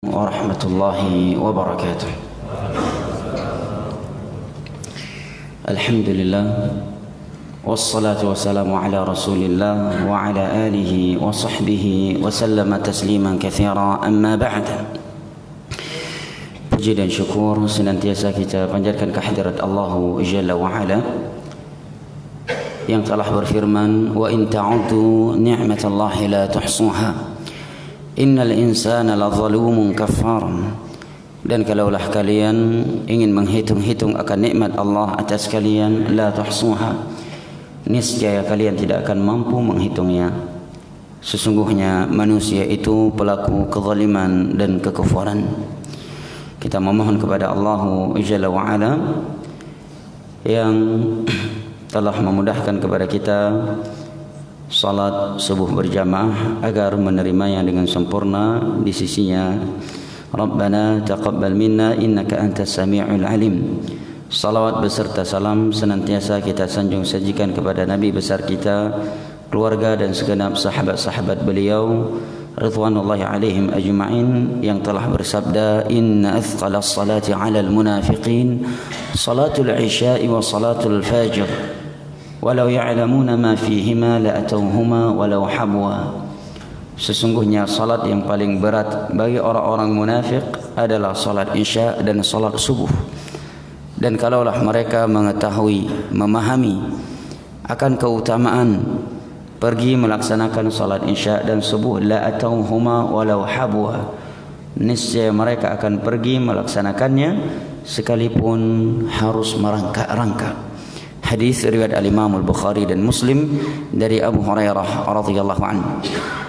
warahmatullahi wabarakatuh. Alhamdulillah wassalatu wassalamu ala rasulillah wa ala alihi wa sahbihi wa sallama tasliman katsira, amma ba'd. Puji dan syukur senantiasa kita panjatkan kehadirat Allah Jalla wa Ala yang telah berfirman, wa in ta'uddu ni'matallahi la tuhsuha innal insana lazalumun kafar. Dan kalaulah kalian ingin menghitung-hitung akan nikmat Allah atas kalian, la tuhsuha, niscaya kalian tidak akan mampu menghitungnya. Sesungguhnya manusia itu pelaku kezaliman dan kekufuran. Kita memohon kepada Allah Jalla wa Ala yang telah memudahkan kepada kita salat subuh berjamaah agar menerimanya dengan sempurna di sisinya. Rabbana taqabbal minna innaka antas sami'ul alim. Salawat beserta salam senantiasa kita sanjung sajikan kepada Nabi besar kita, keluarga dan segenap sahabat-sahabat beliau ridwanullahi alaihim ajma'in, yang telah bersabda, inna athqalas salati 'alal munafiqin salatul isya'i wa salatul fajr walau ya'lamuna ma fihima la'atawhuma walau habwa. Sesungguhnya salat yang paling berat bagi orang-orang munafik adalah salat isya dan salat subuh. Dan kalaulah mereka mengetahui, memahami akan keutamaan pergi melaksanakan salat isya dan subuh, la'atawhuma walau habwa, niscaya mereka akan pergi melaksanakannya sekalipun harus merangkak-rangkak. Hadis riwayat al-Imam al-Bukhari dan Muslim dari Abu Hurairah radhiyallahu anhu.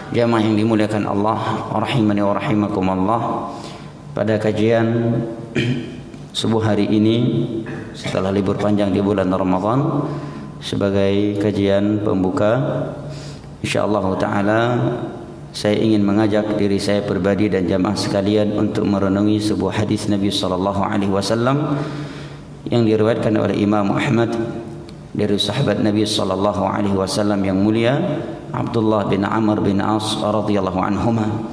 Jamaah yang dimuliakan Allah, rahimani wa rahimakumullah, pada kajian subuh hari ini setelah libur panjang di bulan Ramadan, sebagai kajian pembuka, insyaallah taala saya ingin mengajak diri saya pribadi dan jamaah sekalian untuk merenungi sebuah hadis Nabi sallallahu alaihi wasallam yang diriwayatkan oleh Imam Ahmad dari sahabat Nabi sallallahu alaihi wasallam yang mulia Abdullah bin Amr bin As radhiyallahu anhuma.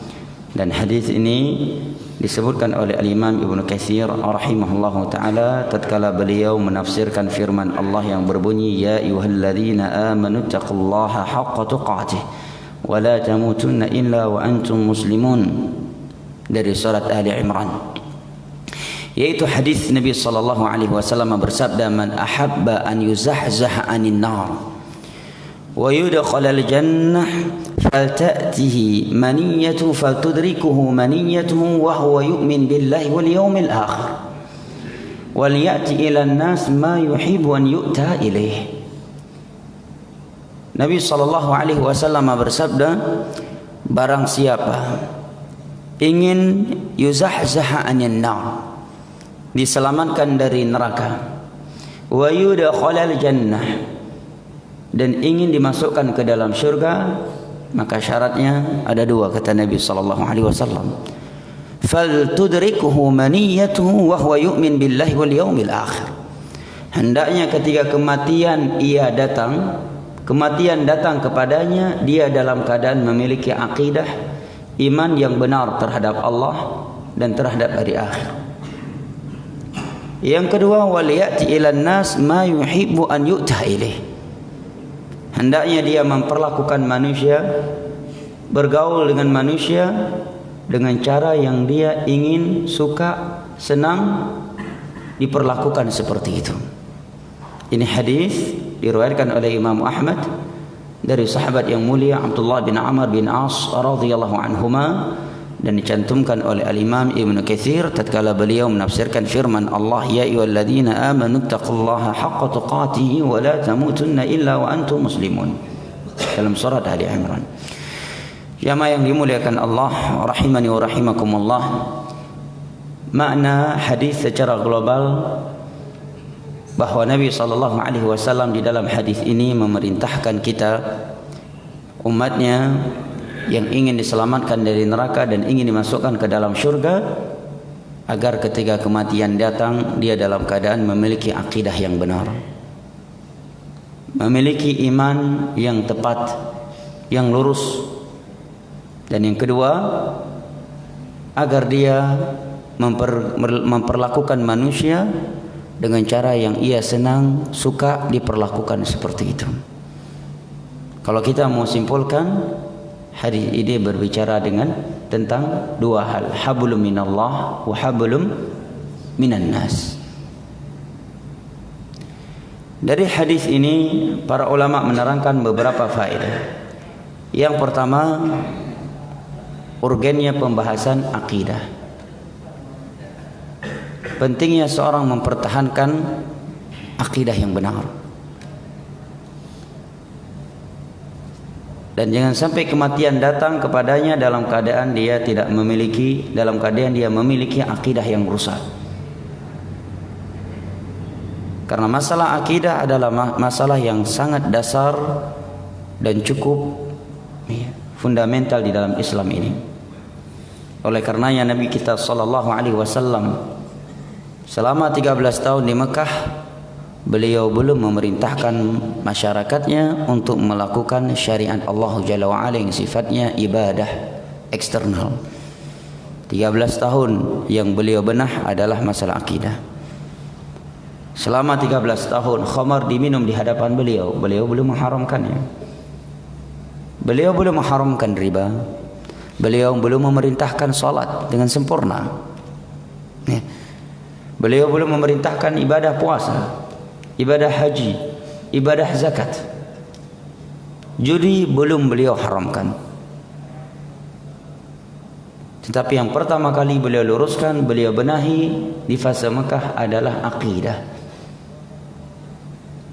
Dan hadis ini disebutkan oleh Al-Imam Ibnu Katsir rahimahullahu taala tatkala beliau menafsirkan firman Allah yang berbunyi, ya ayyuhalladzina amanu taqullaha haqqa tuqatih wa la tamutunna illa wa antum muslimun, dari surat Ali Imran. Yaitu hadis Nabi sallallahu alaihi wasallam bersabda, man ahabba an yuzahzaha 'anil nar wa yudkhalal jannah falta'tihi maniyatu fatudrikuhu maniyatuhu wa huwa yu'min billahi wal yawmil akhir wal ya'ti ila an-nas ma yuhibbu an yu'ta ilayhi. Nabi sallallahu alaihi wasallam bersabda, barang siapa ingin yuzahzaha 'anil nar, diselamatkan dari neraka, wa yudkhalal jannah, dan ingin dimasukkan ke dalam syurga, maka syaratnya ada dua, kata Nabi sallallahu alaihi wasallam, fal tudrikuhu maniyatuhu wa huwa yu'min billahi wal yawmil akhir. Hendaknya ketika kematian datang kepadanya, dia dalam keadaan memiliki akidah iman yang benar terhadap Allah dan terhadap hari akhir. Yang kedua, wal ya'ti ilan nas ma yuhibbu an yu'ta ilaih. Hendaknya dia memperlakukan manusia, bergaul dengan manusia dengan cara yang dia ingin, suka, senang diperlakukan seperti itu. Ini hadis diriwayatkan oleh Imam Ahmad dari sahabat yang mulia Abdullah bin Amr bin As radhiyallahu anhuma, dan dicantumkan oleh Al-Imam Ibnu Katsir tatkala beliau menafsirkan firman Allah, ya ayyuhalladzina amanu taqullaha haqqa tuqatih wa la tamutunna illa wa antum muslimun, dalam surat Ali Imran. Jamaah yang dimuliakan Allah rahimani wa rahimakumullah, makna hadis secara global bahwa Nabi sallallahu alaihi wasallam di dalam hadis ini memerintahkan kita, umatnya yang ingin diselamatkan dari neraka dan ingin dimasukkan ke dalam syurga, agar ketika kematian datang dia dalam keadaan memiliki akidah yang benar, memiliki iman yang tepat, yang lurus. Dan yang kedua, agar dia memperlakukan manusia dengan cara yang ia senang, suka diperlakukan seperti itu. Kalau kita mau simpulkan, hadis ini berbicara tentang dua hal, hablum minallah wa hablum minan nas. Dari hadis ini para ulama menerangkan beberapa faedah. Yang pertama, urgennya pembahasan akidah. Pentingnya seorang mempertahankan akidah yang benar. Dan jangan sampai kematian datang kepadanya dalam keadaan dia memiliki akidah yang rusak. Karena masalah akidah adalah masalah yang sangat dasar dan cukup fundamental di dalam Islam ini. Oleh karenanya Nabi kita sallallahu alaihi wasallam selama 13 tahun di Mekah, beliau belum memerintahkan masyarakatnya untuk melakukan syariat Allah Jalla wa'ala yang sifatnya ibadah eksternal. 13 tahun yang beliau benah adalah masalah akidah. Selama 13 tahun khamar diminum di hadapan beliau belum mengharamkannya. Beliau belum mengharamkan riba. Beliau belum memerintahkan salat dengan sempurna. Beliau belum memerintahkan ibadah puasa, ibadah haji, ibadah zakat. Judi belum beliau haramkan. Tetapi yang pertama kali beliau luruskan, beliau benahi di fase Mekah adalah akidah.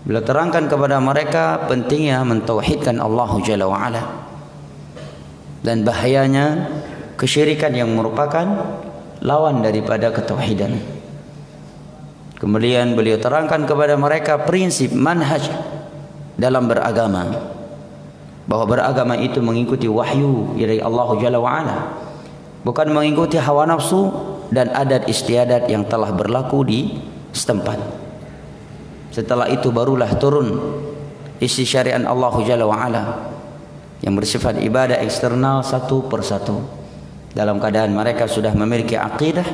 Beliau terangkan kepada mereka pentingnya mentauhidkan Allah Jalla wa'ala dan bahayanya kesyirikan yang merupakan lawan daripada ketauhidan. Kemudian beliau terangkan kepada mereka prinsip manhaj dalam beragama, bahwa beragama itu mengikuti wahyu dari Allah Jalla wa'ala, bukan mengikuti hawa nafsu dan adat istiadat yang telah berlaku di setempat. Setelah itu barulah turun isi syariat Allah Jalla wa'ala yang bersifat ibadah eksternal satu persatu, dalam keadaan mereka sudah memiliki akidah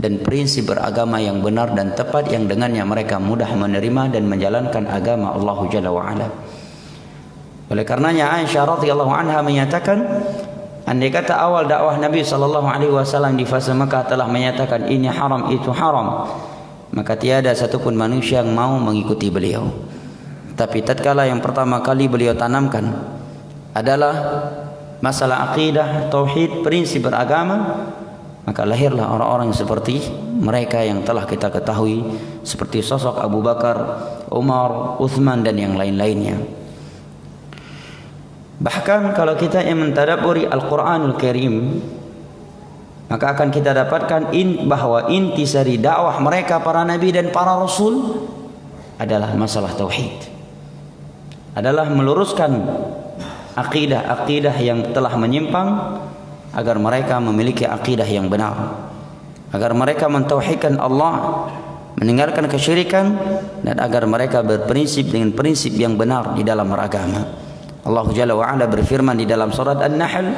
dan prinsip beragama yang benar dan tepat, yang dengannya mereka mudah menerima dan menjalankan agama Allah Jalla wa'ala. Oleh karenanya Aisyah radhiyallahu anha menyatakan, andai kata awal dakwah Nabi sallallahu alaihi wasallam di fase Mekah telah menyatakan ini haram itu haram, maka tiada satupun manusia yang mau mengikuti beliau. Tapi tatkala yang pertama kali beliau tanamkan adalah masalah akidah, tauhid, prinsip beragama, maka lahirlah orang-orang seperti mereka yang telah kita ketahui, seperti sosok Abu Bakar, Umar, Uthman dan yang lain-lainnya. Bahkan kalau kita yang mentadabburi Al-Quranul Karim, maka akan kita dapatkan bahwa intisari dakwah mereka para nabi dan para rasul adalah masalah tauhid, adalah meluruskan akidah-akidah yang telah menyimpang, agar mereka memiliki akidah yang benar, agar mereka mentauhidkan Allah, meninggalkan kesyirikan, dan agar mereka berprinsip dengan prinsip yang benar di dalam beragama. Allah Jalla wa'ala berfirman di dalam surat An-Nahl,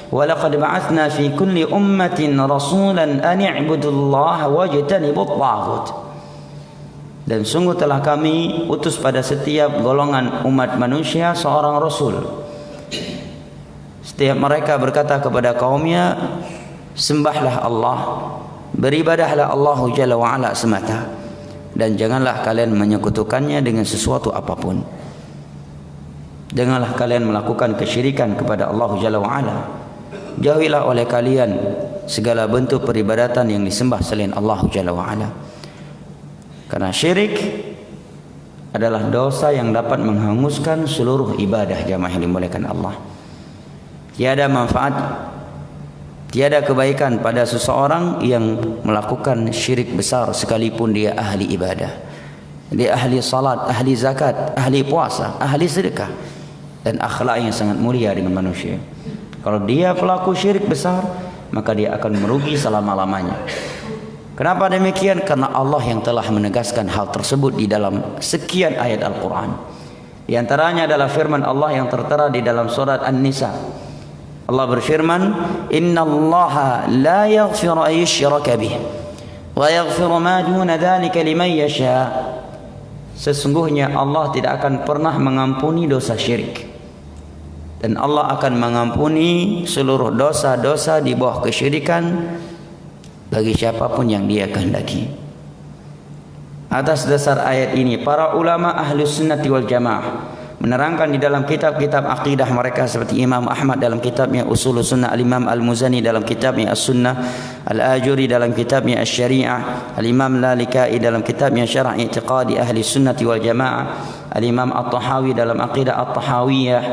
وَلَقَدْ بَعَثْنَا فِي كُلِّ أُمَّةٍ رَسُولًا أَنِ اعْبُدُوا اللَّهَ وَاجْتَنِبُوا الطَّاغُوتَ. Dan sungguh telah kami utus pada setiap golongan umat manusia seorang rasul. Setiap mereka berkata kepada kaumnya, sembahlah Allah, beribadahlah Allah Jalla wa'ala semata, dan janganlah kalian menyekutukannya dengan sesuatu apapun. Janganlah kalian melakukan kesyirikan kepada Allah Jalla wa'ala. Jauhilah oleh kalian segala bentuk peribadatan yang disembah selain Allah Jalla wa'ala. Karena syirik adalah dosa yang dapat menghanguskan seluruh ibadah jamaah yang dimuliakan Allah. Tiada manfaat, tiada kebaikan pada seseorang yang melakukan syirik besar sekalipun dia ahli ibadah. Dia ahli salat, ahli zakat, ahli puasa, ahli sedekah, dan akhlak yang sangat mulia dengan manusia. Kalau dia pelaku syirik besar, maka dia akan merugi selama-lamanya. Kenapa demikian? Karena Allah yang telah menegaskan hal tersebut di dalam sekian ayat Al-Quran. Di antaranya adalah firman Allah yang tertera di dalam surat An-Nisa, Allah berfirman, "Innallaha la yaghfiru an yushraka bih wa yaghfiru ma duna dzalika liman yasha." Sesungguhnya Allah tidak akan pernah mengampuni dosa syirik, dan Allah akan mengampuni seluruh dosa-dosa di bawah kesyirikan bagi siapapun yang Dia kehendaki. Atas dasar ayat ini, para ulama Ahlus Sunnati wal Jamaah menerangkan di dalam kitab-kitab akidah mereka, seperti Imam Ahmad dalam kitabnya Ushulus Sunnah, Al-Imam Al-Muzani dalam kitabnya As-Sunnah, Al-Ajuri dalam kitabnya Asy-Syari'ah, Al-Imam Lalikai dalam kitabnya Syarah I'tiqadi Ahli Sunnati wal Jamaah, Al-Imam At-Tahawi dalam Aqidah At-Tahawiyah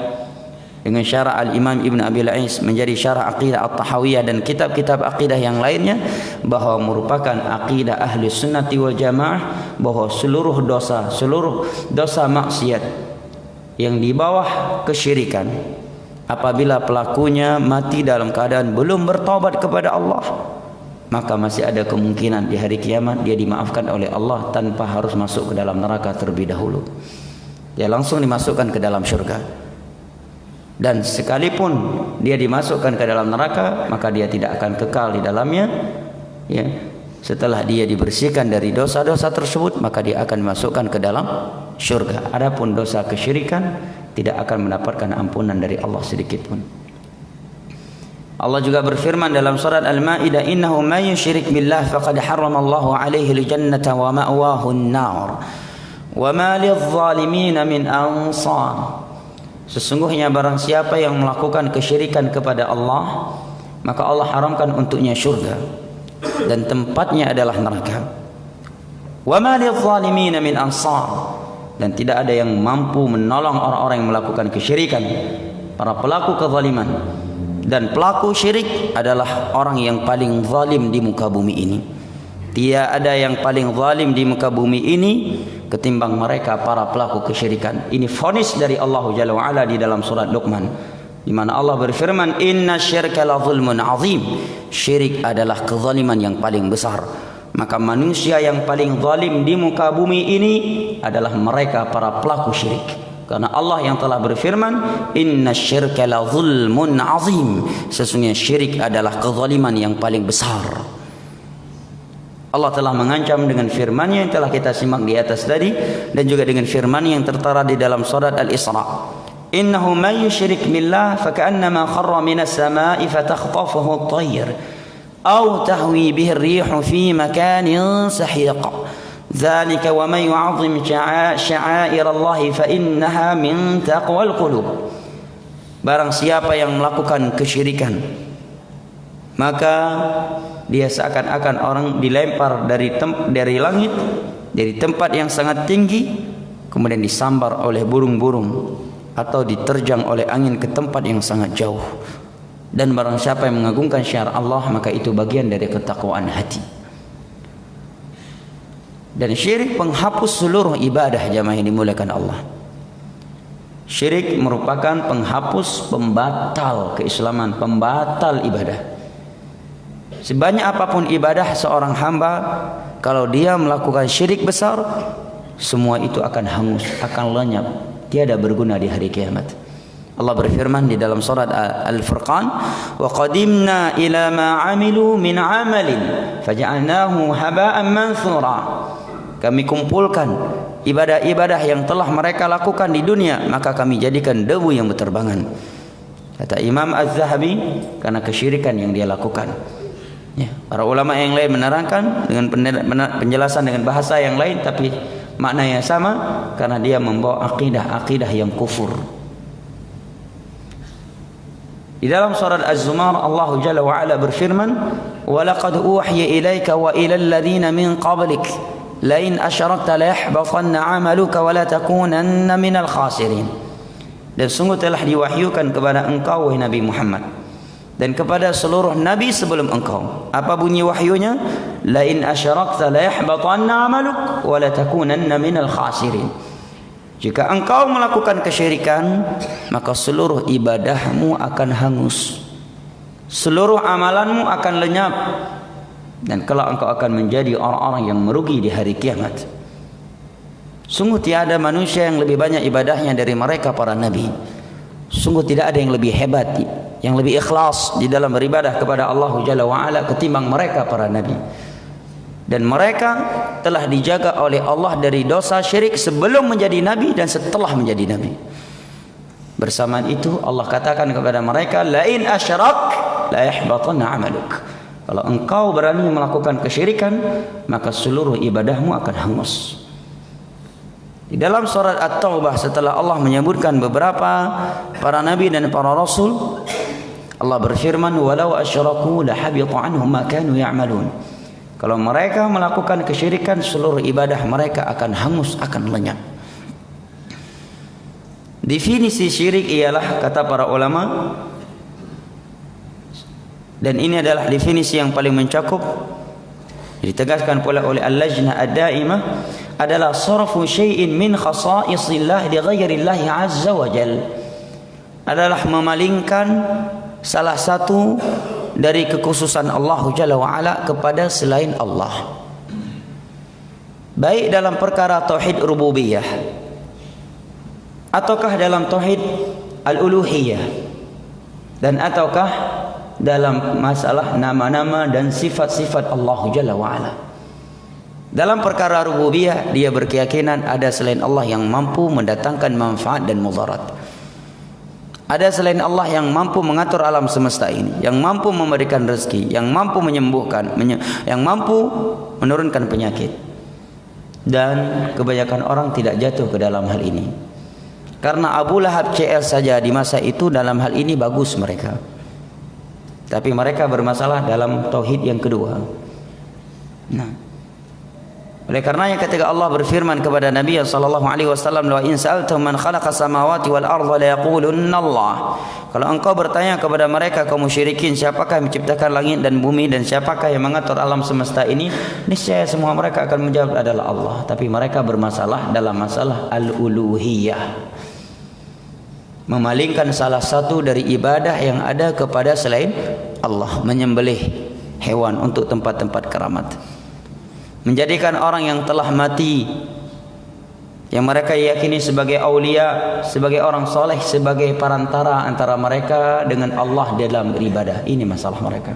dengan syarah Al-Imam Ibn Abil Ais menjadi syarah Aqidah At-Tahawiyah, dan kitab-kitab akidah yang lainnya, bahwa merupakan akidah Ahli Sunnati wal Jamaah bahwa seluruh dosa maksiat yang di bawah kesyirikan, apabila pelakunya mati dalam keadaan belum bertaubat kepada Allah, maka masih ada kemungkinan di hari kiamat dia dimaafkan oleh Allah tanpa harus masuk ke dalam neraka terlebih dahulu. Dia langsung dimasukkan ke dalam syurga. Dan sekalipun dia dimasukkan ke dalam neraka, maka dia tidak akan kekal di dalamnya, ya. Setelah dia dibersihkan dari dosa-dosa tersebut, maka dia akan dimasukkan ke dalam syurga. Adapun dosa kesyirikan tidak akan mendapatkan ampunan dari Allah sedikit pun. Allah juga berfirman dalam surat Al-Maidah, "Innahu may yusyrik billah faqad harramallahu 'alaihi al-jannata wa ma'wahu an-nar wa ma lidh-dhalimin min ansar." Sesungguhnya barang siapa yang melakukan kesyirikan kepada Allah, maka Allah haramkan untuknya syurga dan tempatnya adalah neraka. Wa ma lidh-dhalimin min ansar, dan tidak ada yang mampu menolong orang-orang yang melakukan kesyirikan, para pelaku kezaliman. Dan pelaku syirik adalah orang yang paling zalim di muka bumi ini. Tidak ada yang paling zalim di muka bumi ini ketimbang mereka para pelaku kesyirikan. Ini vonis dari Allah Jalla wa Ala di dalam surat Luqman, di mana Allah berfirman, "Inna syirka la zulmun azim." Syirik adalah kezaliman yang paling besar. Maka manusia yang paling zalim di muka bumi ini adalah mereka para pelaku syirik. Karena Allah yang telah berfirman, "Inna syirka la zulmun azim." Sesungguhnya syirik adalah kezaliman yang paling besar. Allah telah mengancam dengan firman-Nya yang telah kita simak di atas tadi, dan juga dengan firman-Nya yang tertera di dalam surat Al-Isra. "Innahu may yusyrik billah faka'annama kharra minas sama'i fatakhtafuhu at-tayr aw tahwi bihi ar-rihu fi makanin sahiq. Dzalika wa may yu'azzim sya'air Allah fa innaha min taqwal qulub." Barang siapa yang melakukan kesyirikan, maka dia seakan-akan orang dilempar dari langit, dari tempat yang sangat tinggi, kemudian disambar oleh burung-burung atau diterjang oleh angin ke tempat yang sangat jauh. Dan barang siapa yang mengagungkan syiar Allah, maka itu bagian dari ketakwaan hati. Dan syirik penghapus seluruh ibadah, jamaah yang dimuliakan Allah. Syirik merupakan penghapus, pembatal keislaman, pembatal ibadah. Sebanyak apapun ibadah seorang hamba, kalau dia melakukan syirik besar, semua itu akan hangus, akan lenyap, tiada berguna di hari kiamat. Allah berfirman di dalam surat Al-Furqan, "Wa qadimna ila ma 'amilu min 'amalin faja'alnahu haba'an manthura." Kami kumpulkan ibadah-ibadah yang telah mereka lakukan di dunia, maka kami jadikan debu yang berterbangan. Kata Imam Az-Zahabi, karena kesyirikan yang dia lakukan. Ya, para ulama yang lain menerangkan dengan penjelasan dengan bahasa yang lain, tapi maknanya sama, karena dia membawa akidah yang kufur. Di dalam surat Az-Zumar, Allah Jalla wa Ala berfirman, "Wa laqad uhiya ilaika wa ila alladhina min qablik la in asyrakta la yahbatanna 'amaluka wa la takunanna minal khasirin." Dan sungguh telah diwahyukan kepada engkau, wahai Nabi Muhammad, dan kepada seluruh nabi sebelum engkau. Apa bunyi wahyunya? La in asyrakta la yahbatanna 'amaluk wa la takunanna minal khasirin. Jika engkau melakukan kesyirikan, maka seluruh ibadahmu akan hangus, seluruh amalanmu akan lenyap, dan kelak engkau akan menjadi orang-orang yang merugi di hari kiamat. Sungguh tiada manusia yang lebih banyak ibadahnya dari mereka para nabi. Sungguh tidak ada yang lebih hebat yang lebih ikhlas di dalam beribadah kepada Allah Jalla wa Ala ketimbang mereka para nabi. Dan mereka telah dijaga oleh Allah dari dosa syirik sebelum menjadi nabi dan setelah menjadi nabi. Bersamaan itu Allah katakan kepada mereka, la in asyrak la yahbatanna 'amaluk. Kalau engkau berani melakukan kesyirikan, maka seluruh ibadahmu akan hangus. Di dalam surat At-Taubah setelah Allah menyebutkan beberapa para nabi dan para rasul, Allah berfirman, walau asyraku la habita 'anhum ma kanu ya'malun. Kalau mereka melakukan kesyirikan, seluruh ibadah mereka akan hangus, akan lenyap. Definisi syirik ialah, kata para ulama, dan ini adalah definisi yang paling mencakup, ditegaskan pula oleh Al-Lajnah Ad-Daimah, adalah sarfu syai'in min khasa'isillah li ghairillahi azza wa jal. Adalah memalingkan salah satu dari kekhususan Allah Jalla wa Ala kepada selain Allah, baik dalam perkara tauhid rububiyah ataukah dalam tauhid al-uluhiyah, dan ataukah dalam masalah nama-nama dan sifat-sifat Allah Jalla wa Ala. Dalam perkara rububiyah, dia berkeyakinan ada selain Allah yang mampu mendatangkan manfaat dan mudarat. Ada selain Allah yang mampu mengatur alam semesta ini, yang mampu memberikan rezeki, yang mampu menyembuhkan, yang mampu menurunkan penyakit. Dan kebanyakan orang tidak jatuh ke dalam hal ini. Karena Abu Lahab CL saja di masa itu dalam hal ini bagus mereka. Tapi mereka bermasalah dalam tauhid yang kedua. Nah, oleh karenanya ketika Allah berfirman kepada Nabi sallallahu alaihi wasallam, "Wa in sa'altum man khalaqas samawati wal arda la yaqulunna Allah." Kalau engkau bertanya kepada mereka kaum musyrikin, siapakah yang menciptakan langit dan bumi dan siapakah yang mengatur alam semesta ini, niscaya semua mereka akan menjawab adalah Allah. Tapi mereka bermasalah dalam masalah al-uluhiyah, memalingkan salah satu dari ibadah yang ada kepada selain Allah, menyembelih hewan untuk tempat-tempat keramat, menjadikan orang yang telah mati, yang mereka yakini sebagai aulia, sebagai orang soleh, sebagai perantara antara mereka dengan Allah dalam beribadah. Ini masalah mereka.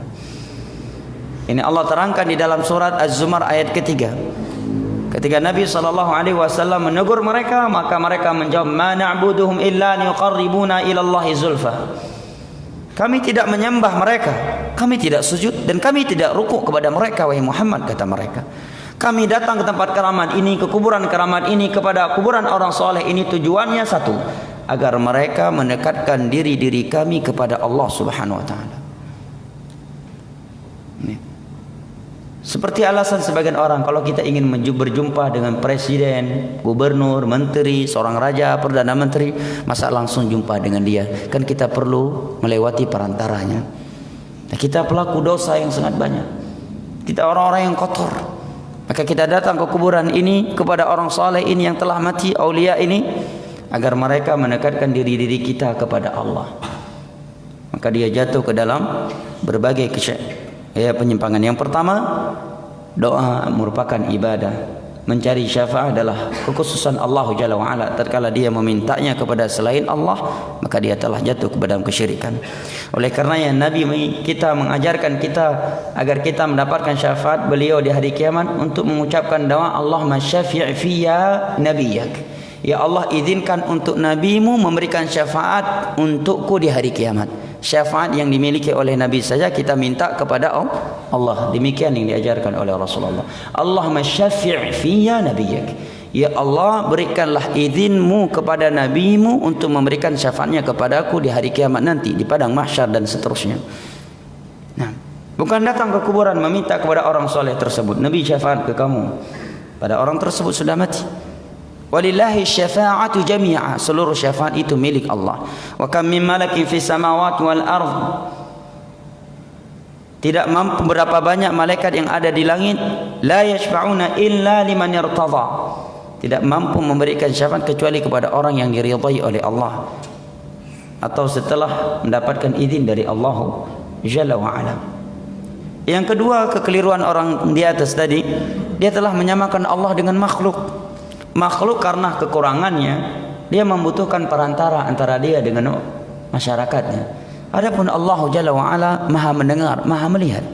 Ini Allah terangkan di dalam surat Az-Zumar ayat ketiga. Ketika Nabi SAW menegur mereka, maka mereka menjawab, ma na'buduhum illa liqarribuna ila Allahi zulfa. Kami tidak menyembah mereka, kami tidak sujud, dan kami tidak rukuk kepada mereka, wahai Muhammad, kata mereka. Kami datang ke tempat keramat ini, ke kuburan keramat ini, kepada kuburan orang soleh ini, tujuannya satu, agar mereka mendekatkan diri-diri kami kepada Allah Subhanahu wa ta'ala. Seperti alasan sebagian orang, kalau kita ingin berjumpa dengan presiden, gubernur, menteri, seorang raja, perdana menteri, masa langsung jumpa dengan dia? Kan kita perlu melewati perantaranya. Nah, kita pelaku dosa yang sangat banyak. Kita orang-orang yang kotor. Maka kita datang ke kuburan ini, kepada orang saleh ini yang telah mati, aulia ini, agar mereka mendekatkan diri-diri kita kepada Allah. Maka dia jatuh ke dalam berbagai penyimpangan. Yang pertama, doa merupakan ibadah. Mencari syafaat adalah kekhususan Allah Jalla wa'ala. Tatkala dia memintanya kepada selain Allah, maka dia telah jatuh ke dalam kesyirikan. Oleh karenanya Nabi kita mengajarkan kita agar kita mendapatkan syafaat beliau di hari kiamat untuk mengucapkan doa, Allahumma syafi' fiyya nabiyyak. Ya Allah, izinkan untuk nabimu memberikan syafaat untukku di hari kiamat. Syafaat yang dimiliki oleh Nabi saja kita minta kepada Allah. Demikian yang diajarkan oleh Rasulullah. Allahumma syafi' fiyya nabiyyak. Ya Allah, berikanlah izinmu kepada nabimu untuk memberikan syafaatnya kepadaku di hari kiamat nanti, di padang mahsyar dan seterusnya. Nah, bukan datang ke kuburan meminta kepada orang soleh tersebut, Nabi syafaat ke kamu, pada orang tersebut sudah mati. Walillahi syafa'atu jami'a, seluruh syafaat itu milik Allah. Wa kam min malakin fis samawati wal ardh. Tidak mampu berapa banyak malaikat yang ada di langit, la yashfa'una illa liman irtadha. Tidak mampu memberikan syafaat kecuali kepada orang yang diridhai oleh Allah atau setelah mendapatkan izin dari Allah Jalla wa Ala. Yang kedua, kekeliruan orang di atas tadi, dia telah menyamakan Allah dengan makhluk. Makhluk karena kekurangannya, dia membutuhkan perantara antara dia dengan masyarakatnya. Adapun Allah Jalla wa Ala Maha mendengar, Maha melihat.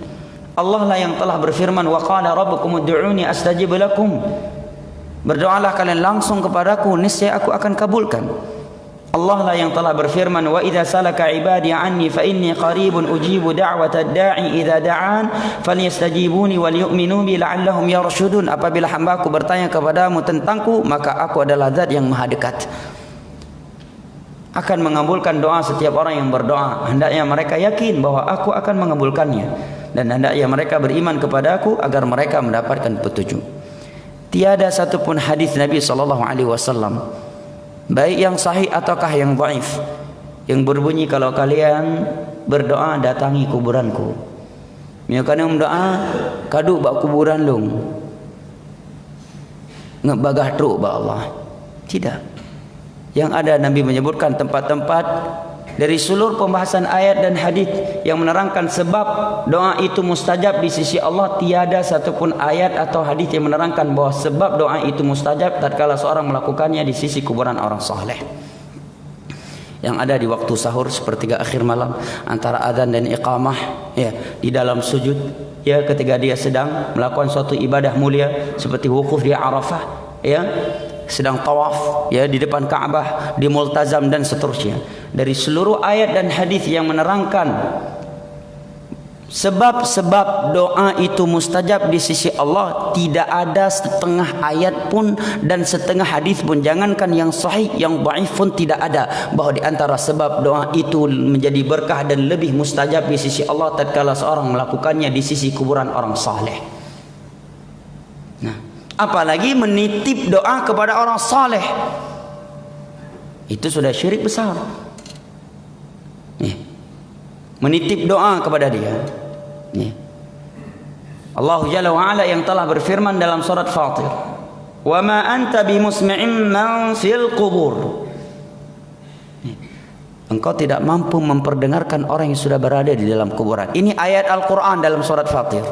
Allah lah yang telah berfirman, wa qala rabbukum ud'uni astajib lakum. Berdoalah kalian langsung kepadaku, niscaya aku akan kabulkan. Allah lah yang telah berfirman, wa idza salaka ibadi anni fa inni qaribun ujibu da'watad da'i idza da'an falyastajibuni wal yu'minu bi la'allahum yarshudun. Apabila hamba-Ku bertanya kepadamu tentangku, maka aku adalah zat yang maha dekat, akan mengabulkan doa setiap orang yang berdoa. Hendaknya mereka yakin bahwa aku akan mengabulkannya, dan hendaknya mereka beriman kepadaku agar mereka mendapatkan petunjuk. Tiada satupun hadis Nabi SAW, baik yang sahih ataukah yang dhaif, yang berbunyi kalau kalian berdoa datangi kuburanku. Misalkan yang berdoa kadu bak kuburan lung, ngebagah truk ba Allah. Tidak. Yang ada Nabi menyebutkan tempat-tempat dari seluruh pembahasan ayat dan hadis yang menerangkan sebab doa itu mustajab di sisi Allah. Tiada satupun ayat atau hadis yang menerangkan bahwa sebab doa itu mustajab tatkala seorang melakukannya di sisi kuburan orang saleh. Yang ada di waktu sahur sepertiga akhir malam antara azan dan iqamah, ya, di dalam sujud, ya, ketika dia sedang melakukan suatu ibadah mulia seperti wukuf di Arafah, ya, sedang tawaf, ya, di depan Ka'bah, di Multazam dan seterusnya. Dari seluruh ayat dan hadis yang menerangkan sebab-sebab doa itu mustajab di sisi Allah, tidak ada setengah ayat pun dan setengah hadis pun, jangankan yang sahih, yang dhaif pun tidak ada bahwa di antara sebab doa itu menjadi berkah dan lebih mustajab di sisi Allah tatkala seorang melakukannya di sisi kuburan orang saleh. Nah, apalagi menitip doa kepada orang saleh, itu sudah syirik besar. Menitip doa kepada dia. Allah Jalla wa Ala yang telah berfirman dalam surat Fatir, wa ma anta bimusmi'in man fil qubur. Engkau tidak mampu memperdengarkan orang yang sudah berada di dalam kuburan. Ini ayat Al-Quran dalam surat Fatir.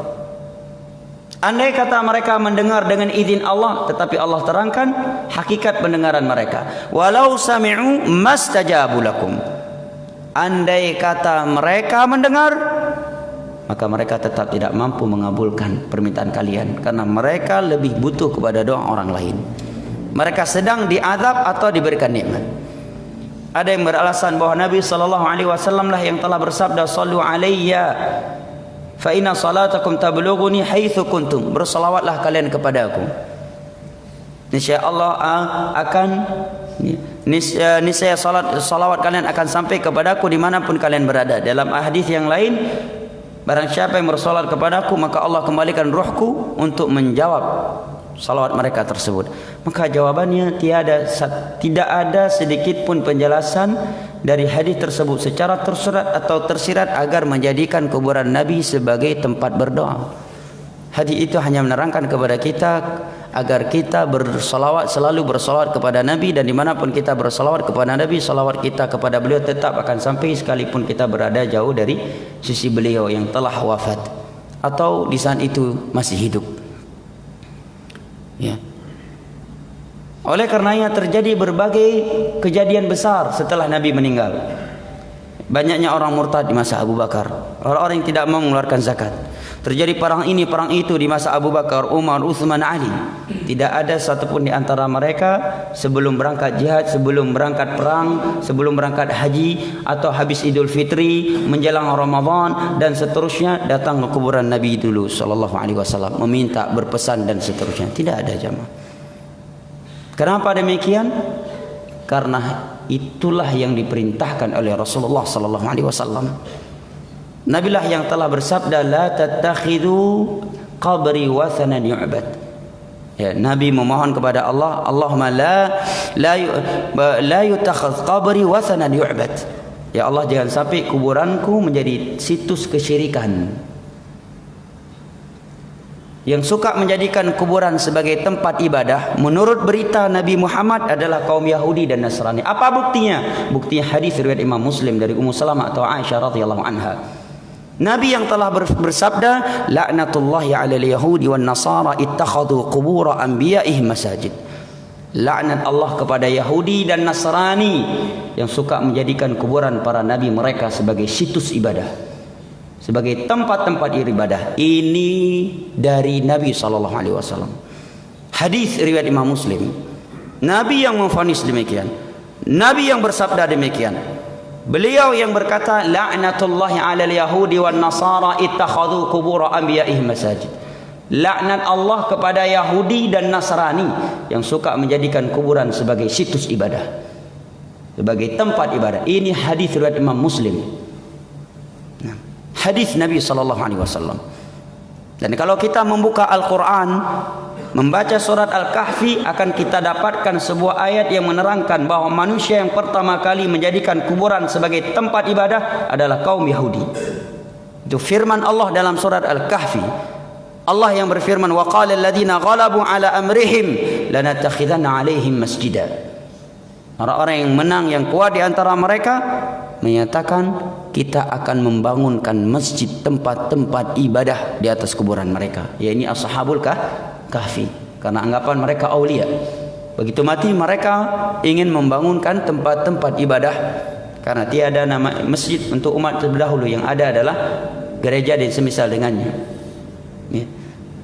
Andai kata mereka mendengar dengan izin Allah, tetapi Allah terangkan hakikat pendengaran mereka. Walau sami'u mastajabu lakum. Andai kata mereka mendengar, maka mereka tetap tidak mampu mengabulkan permintaan kalian, karena mereka lebih butuh kepada doa orang lain. Mereka sedang diazab atau diberikan nikmat. Ada yang beralasan bahwa Nabi SAW lah yang telah bersabda, sallu alayya fa inna salatakum tablughuni haitsu kuntum. Bersalawatlah kalian kepadaku, niscaya Allah akan niscaya salawat kalian akan sampai kepadaku dimanapun kalian berada. Dalam hadis yang lain, barang siapa yang bersolat kepadaku, maka Allah kembalikan ruhku untuk menjawab salawat mereka tersebut. Maka jawabannya tidak ada sedikit pun penjelasan dari hadis tersebut secara tersurat atau tersirat agar menjadikan kuburan Nabi sebagai tempat berdoa. Hadis itu hanya menerangkan kepada kita agar kita selalu bersolawat kepada Nabi, dan dimanapun kita bersolawat kepada Nabi, salawat kita kepada beliau tetap akan sampai sekalipun kita berada jauh dari sisi beliau yang telah wafat atau di saat itu masih hidup. Ya. Oleh karenanya terjadi berbagai kejadian besar setelah Nabi meninggal. Banyaknya orang murtad di masa Abu Bakar, orang-orang yang tidak mau mengeluarkan zakat. Terjadi perang ini, perang itu di masa Abu Bakar, Umar, Utsman, Ali. Tidak ada satupun di antara mereka sebelum berangkat jihad, sebelum berangkat perang, sebelum berangkat haji, atau habis Idul Fitri, menjelang Ramadan dan seterusnya datang ke kuburan Nabi dulu sallallahu alaihi wasallam meminta, berpesan dan seterusnya. Tidak ada jamaah. Kenapa demikian? Karena itulah yang diperintahkan oleh Rasulullah sallallahu alaihi wasallam. Nabilah yang telah bersabda, la tattakhidhu qabri wathanan yu'bad. Ya, Nabi memohon kepada Allah, Allahumma la yutakhadh qabri wathanan yu'bad. Ya Allah, jangan sampai kuburanku menjadi situs kesyirikan. Yang suka menjadikan kuburan sebagai tempat ibadah, menurut berita Nabi Muhammad, adalah kaum Yahudi dan Nasrani. Apa buktinya? Buktinya hadis riwayat Imam Muslim dari Ummu Salamah atau Aisyah radhiyallahu anha. Nabi yang telah bersabda, laknatullahi 'alal yahudi wan nasara ittakhadhu qubur anbiya'ihim masajid. Laknat Allah kepada Yahudi dan Nasrani yang suka menjadikan kuburan para nabi mereka sebagai situs ibadah, sebagai tempat-tempat ibadah. Ini dari Nabi SAW. Hadis riwayat Imam Muslim. Nabi yang memvonis demikian, Nabi yang bersabda demikian. Beliau yang berkata, la'natullahi 'alal yahudi wan nasara ittakhadhu qubur anbiya'ihim masajid. Laknat Allah kepada Yahudi dan Nasrani yang suka menjadikan kuburan sebagai situs ibadah, sebagai tempat ibadah. Ini hadis riwayat Imam Muslim. Nah, hadis Nabi SAW. Dan kalau kita membuka Al-Quran, membaca surat Al-Kahfi, akan kita dapatkan sebuah ayat yang menerangkan bahwa manusia yang pertama kali menjadikan kuburan sebagai tempat ibadah adalah kaum Yahudi. Itu firman Allah dalam surat Al-Kahfi. Allah yang berfirman, wa qala alladziina ghalabu ala amrihim lanattakhidanna 'alaihim masjida. Orang-orang yang menang, yang kuat di antara mereka menyatakan, kita akan membangunkan masjid, tempat-tempat ibadah di atas kuburan mereka. Ya, ini ashabul kahfi, karena anggapan mereka aulia. Begitu mati mereka ingin membangunkan tempat-tempat ibadah, karena tiada nama masjid untuk umat terdahulu, yang ada adalah gereja dan semisal dengannya. Ya,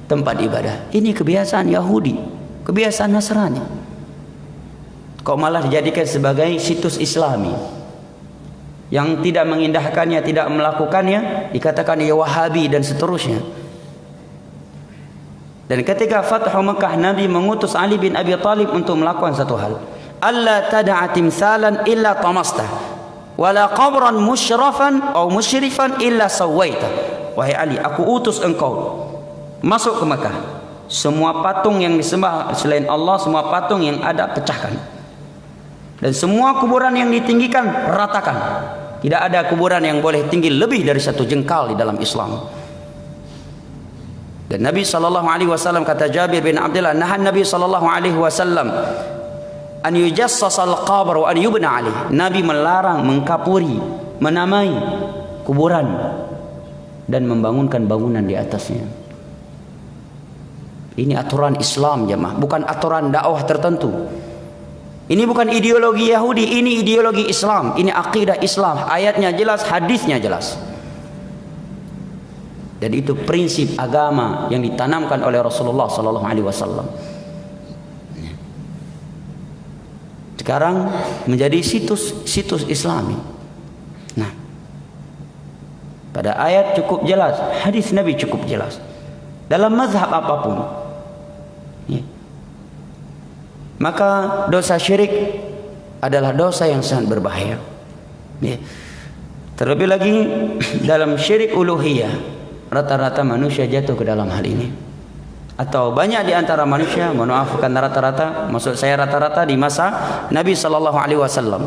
tempat ibadah. Ini kebiasaan Yahudi, kebiasaan Nasrani. Kok malah dijadikan sebagai situs Islami? Yang tidak mengindahkannya, tidak melakukannya, dikatakan ya Wahabi dan seterusnya. Dan ketika Fathu Makkah, Nabi mengutus Ali bin Abi Thalib untuk melakukan satu hal. Alla tad'a timsalan illa tamastah, wala qabran musyrafan atau musyrifan illa sawaita. Wahai Ali, aku utus engkau masuk ke Makkah. Semua patung yang disembah selain Allah, semua patung yang ada, pecahkan. Dan semua kuburan yang ditinggikan, ratakan. Tidak ada kuburan yang boleh tinggi lebih dari 1 jengkal di dalam Islam. Dan Nabi SAW, kata Jabir bin Abdullah, nahan Nabi SAW an yujassasal qabr wa an yubna alih. Nabi melarang mengkapuri, menamai kuburan dan membangunkan bangunan di atasnya. Ini aturan Islam, jemaah, bukan aturan dakwah tertentu. Ini bukan ideologi Yahudi, ini ideologi Islam, ini akidah Islam. Ayatnya jelas, hadisnya jelas. Dan itu prinsip agama yang ditanamkan oleh Rasulullah SAW. Sekarang menjadi situs Islami. Nah, pada ayat cukup jelas, hadis Nabi cukup jelas. Dalam mazhab apapun, ya, maka dosa syirik adalah dosa yang sangat berbahaya. Ya. Terlebih lagi dalam syirik uluhiyah, rata-rata manusia jatuh ke dalam hal ini. Atau banyak di antara manusia, mohon maaf, bukan rata-rata, maksud saya rata-rata di masa Nabi SAW.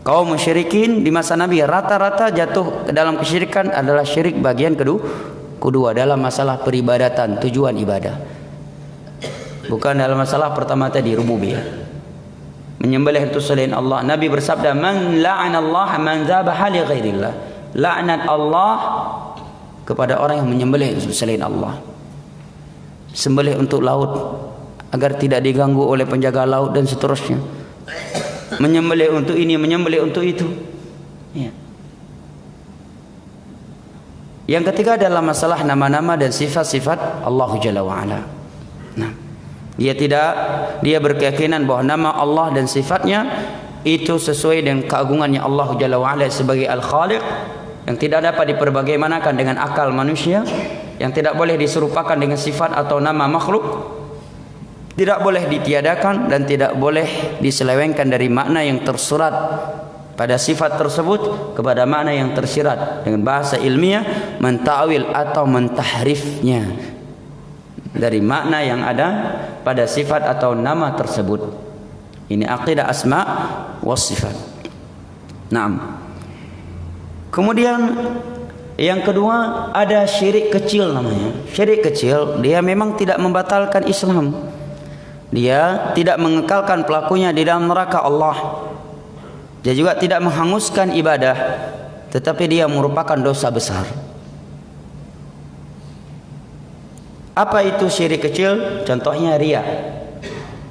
Kaum musyrikin di masa Nabi rata-rata jatuh ke dalam kesyirikan adalah syirik bagian kedua dalam masalah peribadatan, tujuan ibadah. Bukan dalam masalah pertama tadi, rububiyah. Menyembelih itu selain Allah. Nabi bersabda, man la'anallah man dzabaha li ghairillah. Laknat Allah kepada orang yang menyembelih selain Allah. Sembelih untuk laut agar tidak diganggu oleh penjaga laut dan seterusnya. Menyembelih untuk ini, menyembelih untuk itu. Ya. Yang ketiga adalah masalah nama-nama dan sifat-sifat Allah Jalla wa'ala. Nah, dia berkeyakinan bahwa nama Allah dan sifatnya itu sesuai dengan keagungannya Allah Jalla wa'ala sebagai Al-Khaliq, yang tidak dapat diperbagaimanakan dengan akal manusia, yang tidak boleh diserupakan dengan sifat atau nama makhluk, tidak boleh ditiadakan dan tidak boleh diselewengkan dari makna yang tersurat pada sifat tersebut kepada makna yang tersirat dengan bahasa ilmiah, mentawil atau mentahrifnya dari makna yang ada pada sifat atau nama tersebut. Ini aqidah asma was sifat. Naam. Kemudian yang kedua ada syirik kecil namanya. Syirik kecil dia memang tidak membatalkan Islam. Dia tidak mengekalkan pelakunya di dalam neraka Allah. Dia juga tidak menghanguskan ibadah, tetapi dia merupakan dosa besar. Apa itu syirik kecil? Contohnya riya.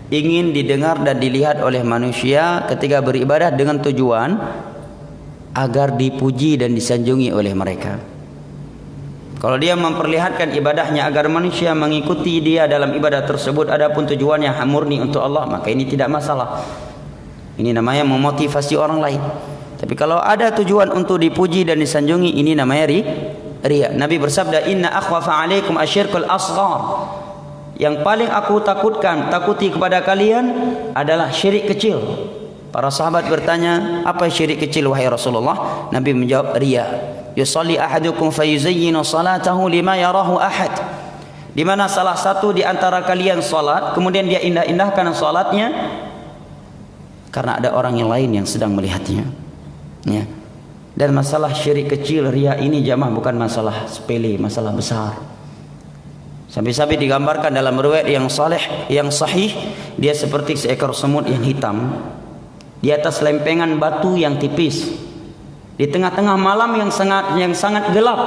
ingin didengar dan dilihat oleh manusia ketika beribadah dengan tujuan agar dipuji dan disanjungi oleh mereka. Kalau dia memperlihatkan ibadahnya agar manusia mengikuti dia dalam ibadah tersebut, adapun tujuannya murni untuk Allah, maka ini tidak masalah. Ini namanya memotivasi orang lain. Tapi kalau ada tujuan untuk dipuji dan disanjungi, ini namanya riya. Nabi bersabda, "Inna akhwafa 'alaikum asyirkul asghar." Yang paling aku takuti kepada kalian adalah syirik kecil. Para sahabat bertanya, apa syirik kecil wahai Rasulullah? Nabi menjawab, riya. Yusalli ahadukum fayuzayyinu salatahu lima yarahu ahad. Di mana salah satu di antara kalian salat, kemudian dia indah-indahkan salatnya karena ada orang yang lain yang sedang melihatnya. Ya. Dan masalah syirik kecil, riya ini jamaah bukan masalah sepele, masalah besar. Sampai-sampai digambarkan dalam riwayat yang sahih, dia seperti seekor semut yang hitam di atas lempengan batu yang tipis, di tengah-tengah malam yang sangat gelap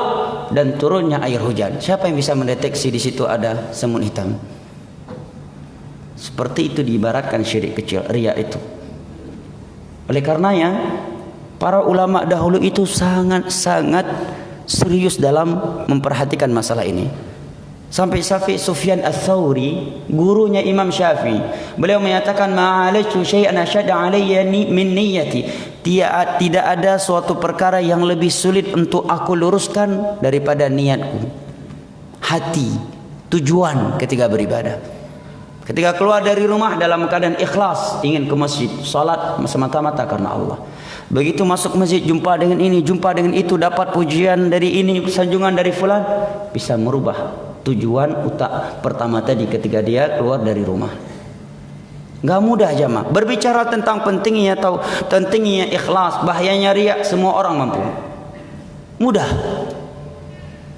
dan turunnya air hujan. Siapa yang bisa mendeteksi di situ ada semut hitam? Seperti itu diibaratkan syirik kecil, riya itu. Oleh karenanya para ulama dahulu itu sangat serius dalam memperhatikan masalah ini. Sampai Sufyan Ats-Tsauri, gurunya Imam Syafi'i, beliau menyatakan, "Ma'alajtu syai'an asyadda 'alayya min niyyati." Tidak ada suatu perkara yang lebih sulit untuk aku luruskan daripada niatku. Hati, tujuan ketika beribadah. Ketika keluar dari rumah dalam keadaan ikhlas, ingin ke masjid, salat semata-mata karena Allah. Begitu masuk masjid, jumpa dengan ini, jumpa dengan itu, dapat pujian dari ini, sanjungan dari fulan, bisa merubah tujuan pertama tadi ketika dia keluar dari rumah. Gak mudah jamaah. Berbicara tentang pentingnya ikhlas, bahayanya riya, semua orang mampu. Mudah.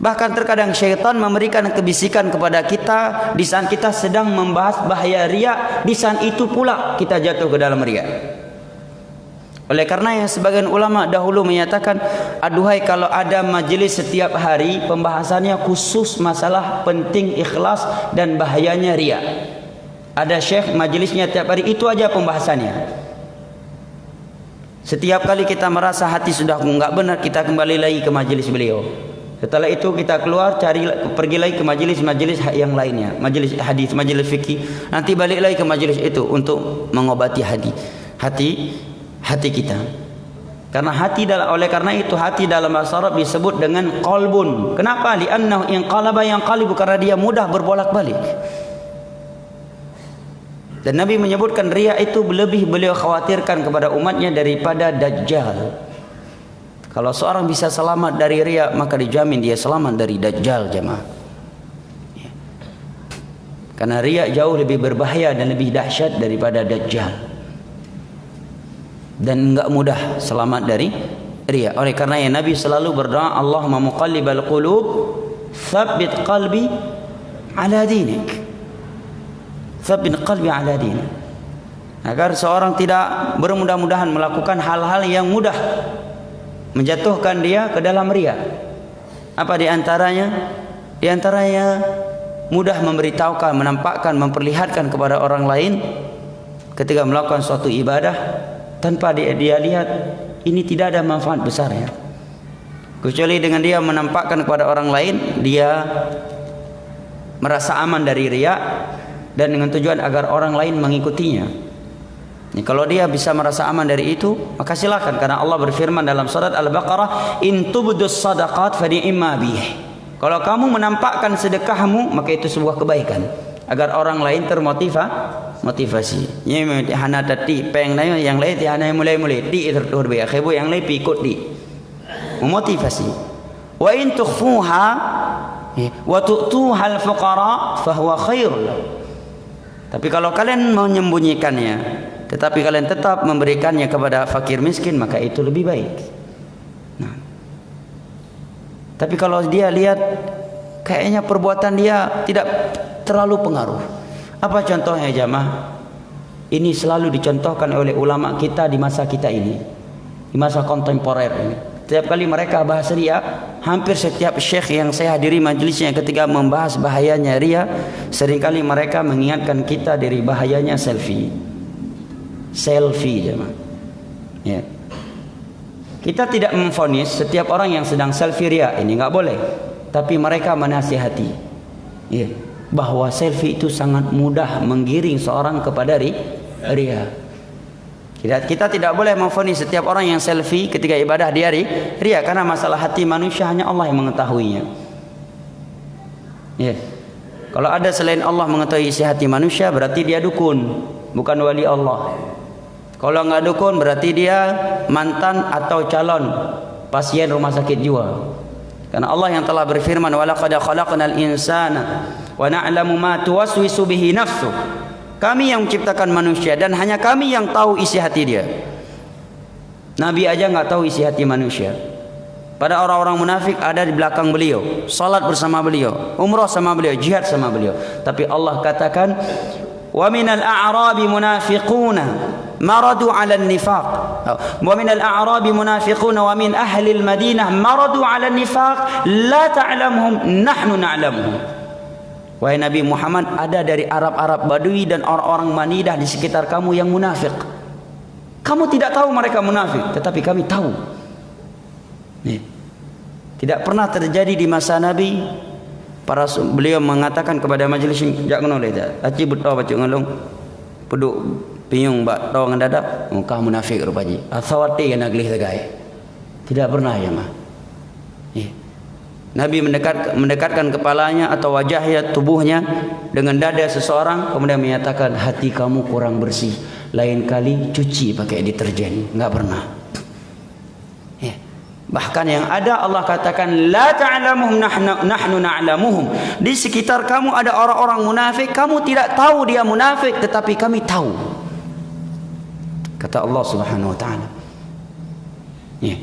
Bahkan terkadang syaitan memberikan kebisikan kepada kita di saat kita sedang membahas bahaya riya, di saat itu pula kita jatuh ke dalam riya. Oleh karenanya sebagian ulama dahulu menyatakan, aduhai kalau ada majelis setiap hari pembahasannya khusus masalah penting ikhlas dan bahayanya riya. Ada syekh majelisnya tiap hari itu aja pembahasannya. Setiap kali kita merasa hati sudah enggak benar, kita kembali lagi ke majelis beliau. Setelah itu kita keluar pergi lagi ke majelis-majelis yang lainnya, majelis hadis, majelis fikih. Nanti balik lagi ke majelis itu untuk mengobati hati kita. Karena oleh karena itu hati dalam bahasa Arab disebut dengan qalbun. Kenapa? Li'annahu inqalaba yanqalibu, karena dia mudah berbolak-balik. Dan Nabi menyebutkan riya itu lebih beliau khawatirkan kepada umatnya daripada dajjal. Kalau seorang bisa selamat dari riya, maka dijamin dia selamat dari dajjal jemaah. Karena riya jauh lebih berbahaya dan lebih dahsyat daripada dajjal. Dan enggak mudah selamat dari riya. Oleh karena Nabi selalu berdoa, Allahumma muqallibal qulub, tsabbit qalbi ala dinik. Tsabbit qalbi ala dinik. Agar seorang tidak bermudah-mudahan melakukan hal-hal yang mudah menjatuhkan dia ke dalam riya. Apa di antaranya? Di antaranya mudah memberitahukan, menampakkan, memperlihatkan kepada orang lain ketika melakukan suatu ibadah tanpa dia lihat ini tidak ada manfaat besarnya. Kecuali dengan dia menampakkan kepada orang lain, dia merasa aman dari riya dan dengan tujuan agar orang lain mengikutinya. Ini kalau dia bisa merasa aman dari itu, maka silakan, karena Allah berfirman dalam surat Al-Baqarah, "In tubdus shadaqat fa ni'ma bih." Kalau kamu menampakkan sedekahmu, maka itu sebuah kebaikan agar orang lain motivasi. Ini hana tadi peng na yang lain ti hana mulai di tertur be akhibu yang lain ikut di memotivasi. Wa in tukhfuha wa tu'tuha al-fuqara fa huwa khairul. Tapi kalau kalian menyembunyikannya tetapi kalian tetap memberikannya kepada fakir miskin, maka itu lebih baik. Nah. Tapi kalau dia lihat kayaknya perbuatan dia tidak terlalu pengaruh. Apa contohnya jamaah? Ini selalu dicontohkan oleh ulama kita di masa kita ini, di masa kontemporer ini. Setiap kali mereka bahas ria, hampir setiap syekh yang saya hadiri majelisnya ketika membahas bahayanya ria, seringkali mereka mengingatkan kita dari bahayanya selfie. Selfie jemaah. Ya. Kita tidak memvonis setiap orang yang sedang selfie ria ini enggak boleh, tapi mereka menasihati. Ya, bahwa selfie itu sangat mudah menggiring seorang kepada ria. Kita tidak boleh memvonis setiap orang yang selfie ketika ibadah dia ria, karena masalah hati manusia hanya Allah yang mengetahuinya. Ya. Kalau ada selain Allah mengetahui isi hati manusia, berarti dia dukun, bukan wali Allah. Kalau enggak dukun, berarti dia mantan atau calon pasien rumah sakit jiwa. Karena Allah yang telah berfirman, "Wa laqad khalaqnal insana wa na'lamu ma tuwaswisu bihi nafsuh." Kami yang menciptakan manusia dan hanya kami yang tahu isi hati dia. Nabi aja nggak tahu isi hati manusia. Pada orang-orang munafik ada di belakang beliau, salat bersama beliau, umrah sama beliau, jihad sama beliau. Tapi Allah katakan, "Wa minal a'rabi munafiquna maradu 'alan nifaq." Wa minal a'rabi munafiquna wa min ahli al-Madinah maradu 'alan nifaq la ta'lamuhum nahnu na'lamuhum. Wahai Nabi Muhammad, ada dari Arab-Arab Badui dan orang-orang Manidah di sekitar kamu yang munafik. Kamu tidak tahu mereka munafik, tetapi kami tahu. Nih. Tidak pernah terjadi di masa Nabi. Beliau mengatakan kepada majelis, "Jak ngono le tak. Aci beto baca ngalung. Peduk pinyung bak tahu ngandadak, muka munafik rupaji. Asawati yang naglih tegai." Tidak pernah ya mah. Nih. Nabi mendekatkan kepalanya atau wajahnya, tubuhnya dengan dada seseorang, kemudian menyatakan, "Hati kamu kurang bersih, lain kali cuci pakai deterjen." Enggak pernah. Ya. Bahkan yang ada Allah katakan, "La ta'lamuhum nahnu na'lamuhum." Di sekitar kamu ada orang-orang munafik, kamu tidak tahu dia munafik, tetapi kami tahu. Kata Allah Subhanahu wa taala. Ya.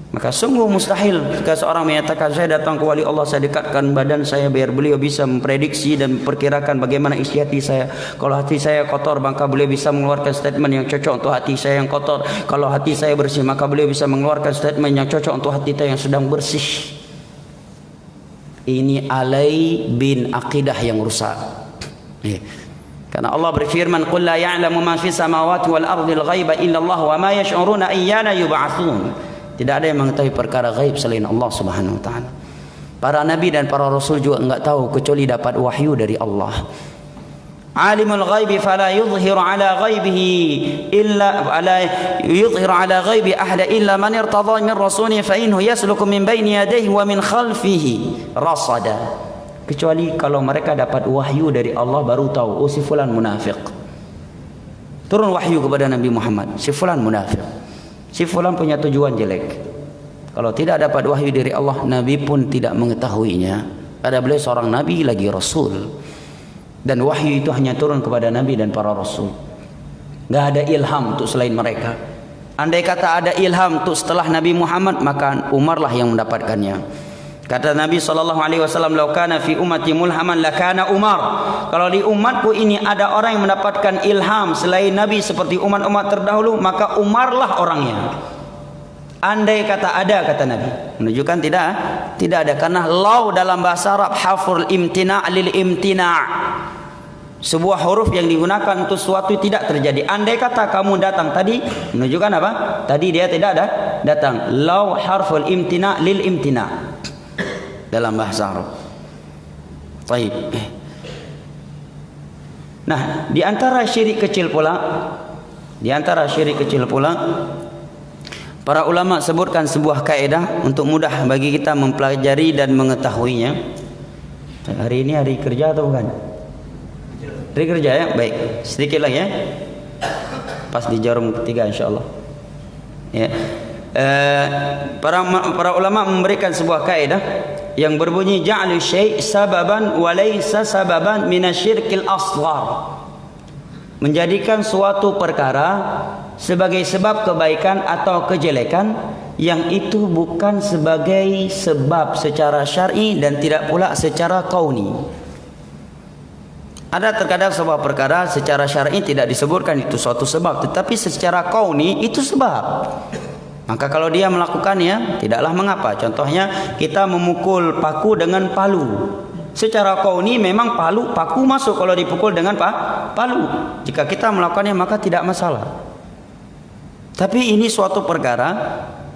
Maka sungguh mustahil jika seorang menyatakan, "Saya datang ke wali Allah, saya dekatkan badan saya biar beliau bisa memprediksi dan memperkirakan bagaimana isi hati saya. Kalau hati saya kotor, maka beliau bisa mengeluarkan statement yang cocok untuk hati saya yang kotor. Kalau hati saya bersih, maka beliau bisa mengeluarkan statement yang cocok untuk hati saya yang sedang bersih." Ini alai bin akidah yang rusak. Karena Allah berfirman, "Qul la ya'lamu ma fis samawati wal ardi al-ghaiba illa Allah wa ma yash'uruna ayyana yub'atsun." Tidak ada yang mengetahui perkara gaib selain Allah Subhanahu wa taala. Para nabi dan para rasul juga enggak tahu kecuali dapat wahyu dari Allah. Alimul ghaibi fala yuzhiru ala ghaibihi ahada illa man irtadha min rasulih fa innahu yasluku min baini yadayhi wa min khalfihi rasada. Kecuali kalau mereka dapat wahyu dari Allah baru tahu, oh si fulan munafik. Turun wahyu kepada Nabi Muhammad, si fulan munafik. Si fulan punya tujuan jelek. Kalau tidak dapat wahyu dari Allah, Nabi pun tidak mengetahuinya. Ada beliau seorang Nabi lagi Rasul. Dan wahyu itu hanya turun kepada Nabi dan para Rasul. Gak ada ilham untuk selain mereka. Andai kata ada ilham untuk setelah Nabi Muhammad, maka Umar lah yang mendapatkannya. Kata Nabi SAW, "Lau kana fi ummati mulhaman lakana Umar." Kalau di umatku ini ada orang yang mendapatkan ilham selain Nabi seperti umat-umat terdahulu, maka Umarlah orangnya. Andai kata ada, kata Nabi, menunjukkan tidak ada. Karena lau dalam bahasa Arab haful imtina' lil imtina', sebuah huruf yang digunakan untuk sesuatu tidak terjadi. Andai kata kamu datang tadi, menunjukkan apa? Tadi dia tidak ada datang. Lau harful imtina' lil imtina' dalam bahasa Arab. Baik. Nah, di antara syirik kecil pula, para ulama sebutkan sebuah kaidah untuk mudah bagi kita mempelajari dan mengetahuinya. Hari ini hari kerja atau bukan? Hari kerja ya, baik. Sedikit lagi ya. Pas di jarum ketiga insyaallah. Ya. Para ulama memberikan sebuah kaidah yang berbunyi, ja'alu syai' sababan wa laysa sababan minasyirkil asghar. Menjadikan suatu perkara sebagai sebab kebaikan atau kejelekan yang itu bukan sebagai sebab secara syar'i dan tidak pula secara kauni. Ada terkadang sebuah perkara secara syar'i tidak disebutkan itu suatu sebab, tetapi secara kauni itu sebab. Maka kalau dia melakukannya, tidaklah mengapa. Contohnya, kita memukul paku dengan palu. Secara kauni memang paku masuk kalau dipukul dengan palu. Jika kita melakukannya maka tidak masalah. Tapi ini suatu perkara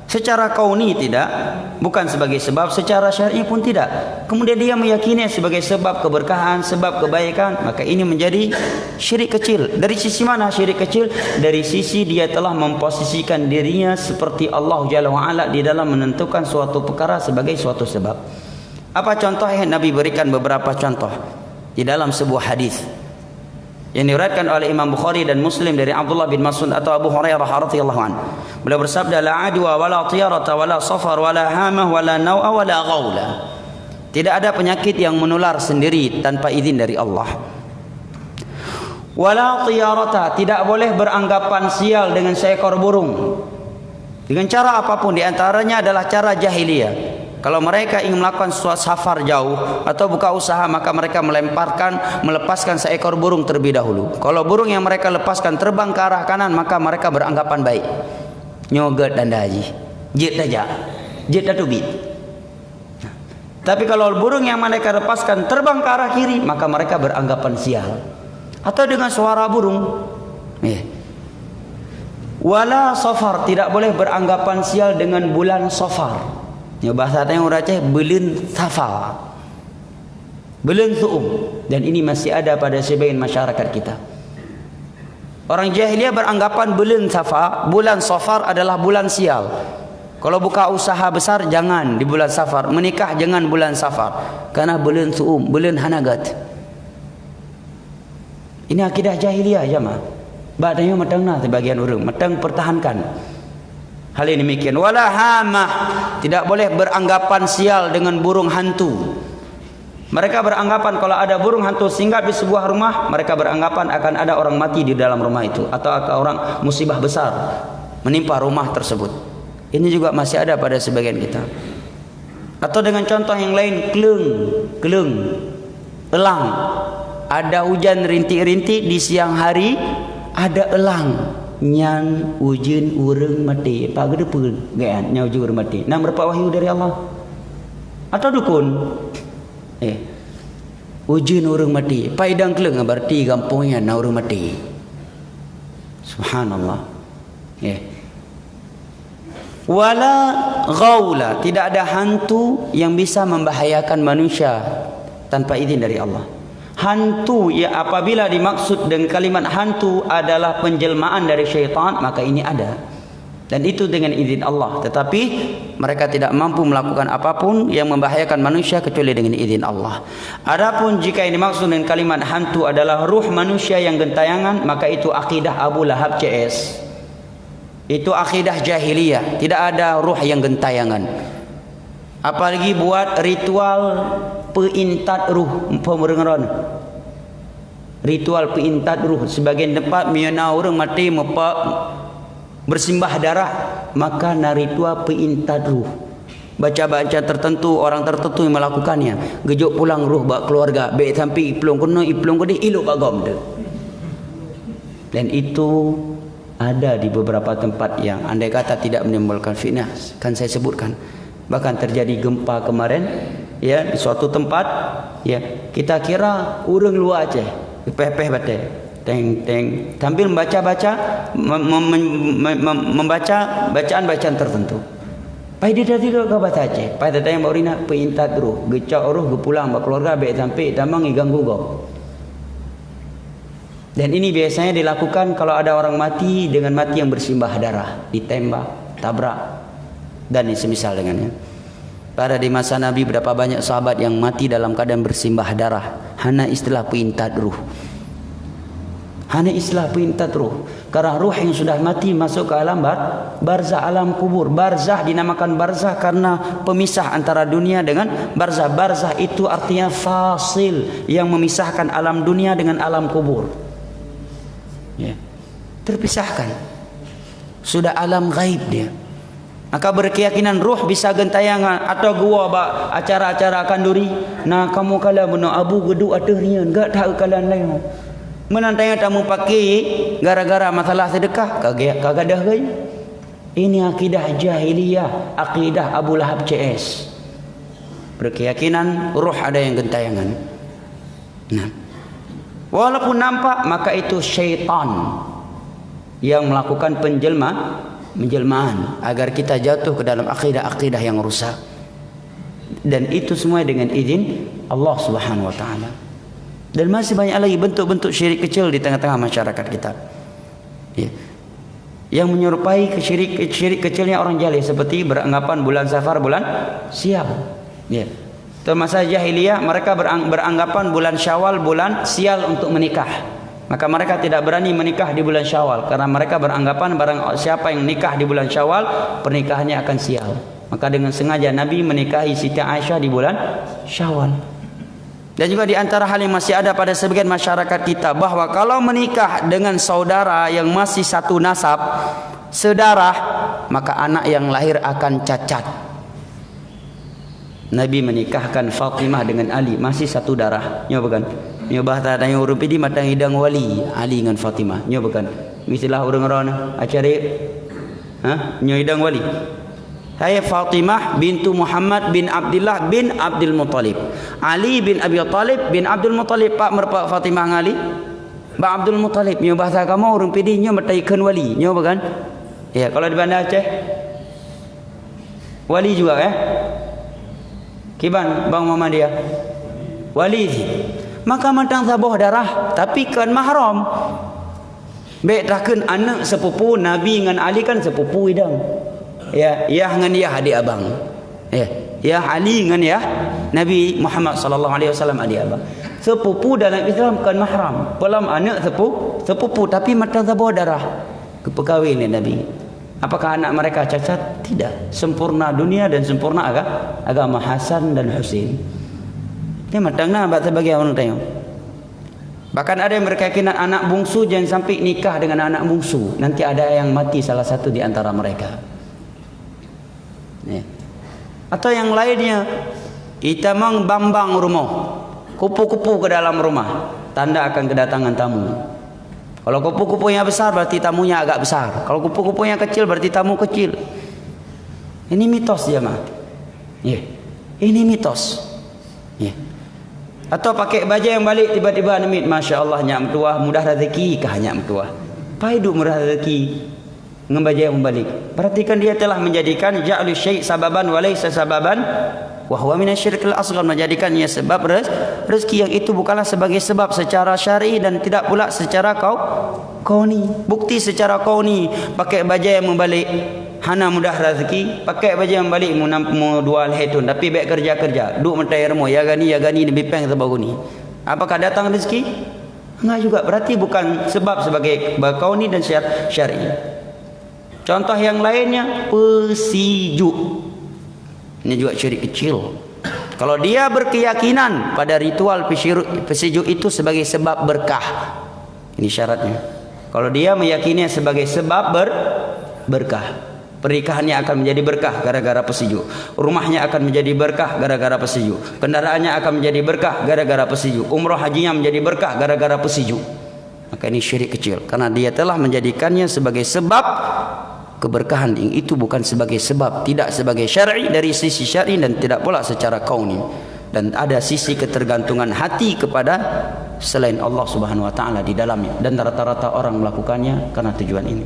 secara kauni tidak, bukan sebagai sebab, secara syar'i pun tidak. Kemudian dia meyakini sebagai sebab keberkahan, sebab kebaikan, maka ini menjadi syirik kecil. Dari sisi mana syirik kecil? Dari sisi dia telah memposisikan dirinya seperti Allah Jalla wa'ala di dalam menentukan suatu perkara sebagai suatu sebab. Apa contohnya? Nabi berikan beberapa contoh di dalam sebuah hadis yang diriwayatkan oleh Imam Bukhari dan Muslim dari Abdullah bin Mas'ud atau Abu Hurairah radhiyallahu anhu. Beliau bersabda, la adwa wala tiyarata wala safar wala hamah wala naw'a wala ghaula. Tidak ada penyakit yang menular sendiri tanpa izin dari Allah. Wala tiyarata, tidak boleh beranggapan sial dengan seekor burung. Dengan cara apapun, di antaranya adalah cara jahiliyah. Kalau mereka ingin melakukan suatu safar jauh atau buka usaha, maka mereka melepaskan seekor burung terlebih dahulu. Kalau burung yang mereka lepaskan terbang ke arah kanan, maka mereka beranggapan baik. Nyoget dan haji, jet aja, jet dah tubit. Tapi kalau burung yang mereka lepaskan terbang ke arah kiri, maka mereka beranggapan sial. Atau dengan suara burung. Wala safar, tidak boleh beranggapan sial dengan bulan safar. Ya, bahasa yang orang Aceh bulan safar, bulan su'um, dan ini masih ada pada sebagian masyarakat kita. Orang jahiliyah beranggapan bulan safar adalah bulan sial. Kalau buka usaha besar jangan di bulan safar, menikah jangan bulan safar, karena bulan su'um, bulan hanagat. Ini akidah jahiliyah jemaah. Badanya matangna sebagian orang, matang pertahankan. Hal ini demikian. Wala hamah, tidak boleh beranggapan sial dengan burung hantu. Mereka beranggapan kalau ada burung hantu singgah di sebuah rumah, mereka beranggapan akan ada orang mati di dalam rumah itu, atau orang musibah besar menimpa rumah tersebut. Ini juga masih ada pada sebagian kita. Atau dengan contoh yang lain, keleng, elang. Ada hujan rintik-rintik di siang hari, ada elang. Nyan ujin urang mati, pagi depan gaan nyan ujin urang mati. Nam berapa wahyu dari Allah? Atau dukun? Ujin urang mati, paidang keleng berarti kampungnya na urang mati. Subhanallah. Wala ghaula, tidak ada hantu yang bisa membahayakan manusia tanpa izin dari Allah. Hantu, ya, apabila dimaksud dengan kalimat hantu adalah penjelmaan dari syaitan, maka ini ada, dan itu dengan izin Allah. Tetapi mereka tidak mampu melakukan apapun yang membahayakan manusia kecuali dengan izin Allah. Adapun jika yang dimaksud dengan kalimat hantu adalah ruh manusia yang gentayangan, maka itu akidah Abu Lahab CS. Itu akidah jahiliyah. Tidak ada ruh yang gentayangan. Apalagi buat ritual peintat ruh, pemerengaran. Ritual peintat ruh, sebagian tempat miana orang mati bersimbah darah, maka na ritual peintat ruh. Baca-baca tertentu, orang tertentu yang melakukannya. Gejuk pulang ruh bak keluarga, baik sampai iplong kode iluk bagom tu. Dan itu ada di beberapa tempat yang andai kata tidak menimbulkan fitnah, kan saya sebutkan. Bahkan terjadi gempa kemarin, ya, di suatu tempat, ya, kita kira orang luar Aceh, peh-peh batai, teng tampil membaca bacaan tertentu. Pai dia tidak ke bahasa Aceh, pai tanya baurina peintat ruh, gecak ruh pulang bak keluarga baik sampai tamang iganggu gau. Dan ini biasanya dilakukan kalau ada orang mati dengan mati yang bersimbah darah, ditembak, tabrak, dan semisal dengannya. Pada di masa Nabi berapa banyak sahabat yang mati dalam keadaan bersimbah darah. Hana istilah peintat ruh. Hana istilah peintat ruh. Karena ruh yang sudah mati masuk ke alam barzah, alam kubur. Barzah dinamakan barzah karena pemisah antara dunia dengan barzah. Barzah itu artinya fasil, yang memisahkan alam dunia dengan alam kubur. Ya. Terpisahkan. Sudah alam gaib dia. Maka berkeyakinan ruh bisa gentayangan atau gua acara-acara kanduri. Nah, kamu kala beno abu gedu atehnya enggak tahu kalian lain. Menantanya tamu pakai gara-gara masalah sedekah kagak dah gay. Ini akidah jahiliyah, akidah Abu Lahab CS. Berkeyakinan roh ada yang gentayangan. Nah, walaupun nampak, maka itu syaitan yang melakukan penjelmaan agar kita jatuh ke dalam akidah-akidah yang rusak. Dan itu semua dengan izin Allah Subhanahu wa taala. Dan masih banyak lagi bentuk-bentuk syirik kecil di tengah-tengah masyarakat kita. Ya. Yang menyerupai syirik kecilnya orang jahil, seperti beranggapan bulan Safar bulan sial. Ya. Masa jahiliyah mereka beranggapan bulan Syawal bulan sial untuk menikah. Maka mereka tidak berani menikah di bulan Syawal karena mereka beranggapan barang siapa yang nikah di bulan Syawal pernikahannya akan sial. Maka dengan sengaja Nabi menikahi Siti Aisyah di bulan Syawal. Dan juga di antara hal yang masih ada pada sebagian masyarakat kita, bahwa kalau menikah dengan saudara yang masih satu nasab, sedarah, maka anak yang lahir akan cacat. Nabi menikahkan Fatimah dengan Ali, masih satu darah. Nyoba kan? Nyoba tak ada urung pidi matang hidang wali Ali dengan Fatimah. Nyoba kan? Misalah orang-orang acara nyo hidang wali. Saya Fatimah bintu Muhammad bin Abdullah bin Abdul Muttalib. Ali bin Abi Talib bin Abdul Muttalib. Pak merpak Fatimah ngali Pak Abdul Muttalib. Nyo bahasa kamu orang pidi nyo mataikan wali. Nyo kan? Ya, kalau di Bandar Aceh wali juga Kiban Bang Muhammadiyah wali. Maka matang sabuh darah tapi kan mahram. Baik takkan anak sepupu Nabi dengan Ali kan sepupu idang. Ya, dengan ya adik abang. Ya Ali dengan ya Nabi Muhammad sallallahu alaihi wasallam adik abang. Sepupu dalam Islam kan mahram. Pelam anak sepupu tapi mata sabuh darah. Kepekawin Nabi. Apakah anak mereka cacat? Tidak. Sempurna dunia dan sempurna agama Hasan dan Husain. Ini matangna abad sebagai orang tengok. Bahkan ada yang berkeyakinan anak bungsu jangan sampai nikah dengan anak bungsu. Nanti ada yang mati salah satu di antara mereka. Ya. Atau yang lainnya, itamang bambang rumah, kupu-kupu ke dalam rumah, tanda akan kedatangan tamu. Kalau kupu-kupunya besar berarti tamunya agak besar. Kalau kupu-kupunya kecil berarti tamu kecil. Ini mitos jemaah. Ya. Ini mitos. Ya. Atau pakai baju yang balik tiba-tiba nemit, masya Allah nyak mentua mudah rezeki kah nyak mentua. Paidu mudah rezeki. Ngembaja yang membalik. Perhatikan dia telah menjadikan ja'lu syai' sababan wa laysa sababan wa huwa minasyirkil asghar, menjadikannya sebab rezeki yang itu bukanlah sebagai sebab secara syar'i dan tidak pula secara kauni. Bukti secara kauni pakai baju yang membalik hana mudah rezeki, pakai baju yang balik mu dual hetun tapi baik kerja duk mentai remo ya gani lebih peng sebaguni. Apakah datang rezeki? Enggak juga. Berarti bukan sebab sebagai kauni dan syar'i. Contoh yang lainnya, pesiju. Ini juga syirik kecil. Kalau dia berkeyakinan pada ritual pesiju itu sebagai sebab berkah. Ini syaratnya. Kalau dia meyakini sebagai sebab berkah. Pernikahannya akan menjadi berkah gara-gara pesiju. Rumahnya akan menjadi berkah gara-gara pesiju. Kendaraannya akan menjadi berkah gara-gara pesiju. Umrah hajinya menjadi berkah gara-gara pesiju. Maka ini syirik kecil. Karena dia telah menjadikannya sebagai sebab keberkahan, yang itu bukan sebagai sebab, tidak sebagai syar'i dari sisi syar'i dan tidak pula secara kauni. Dan ada sisi ketergantungan hati kepada selain Allah Subhanahu wa taala di dalamnya, dan rata-rata orang melakukannya karena tujuan ini.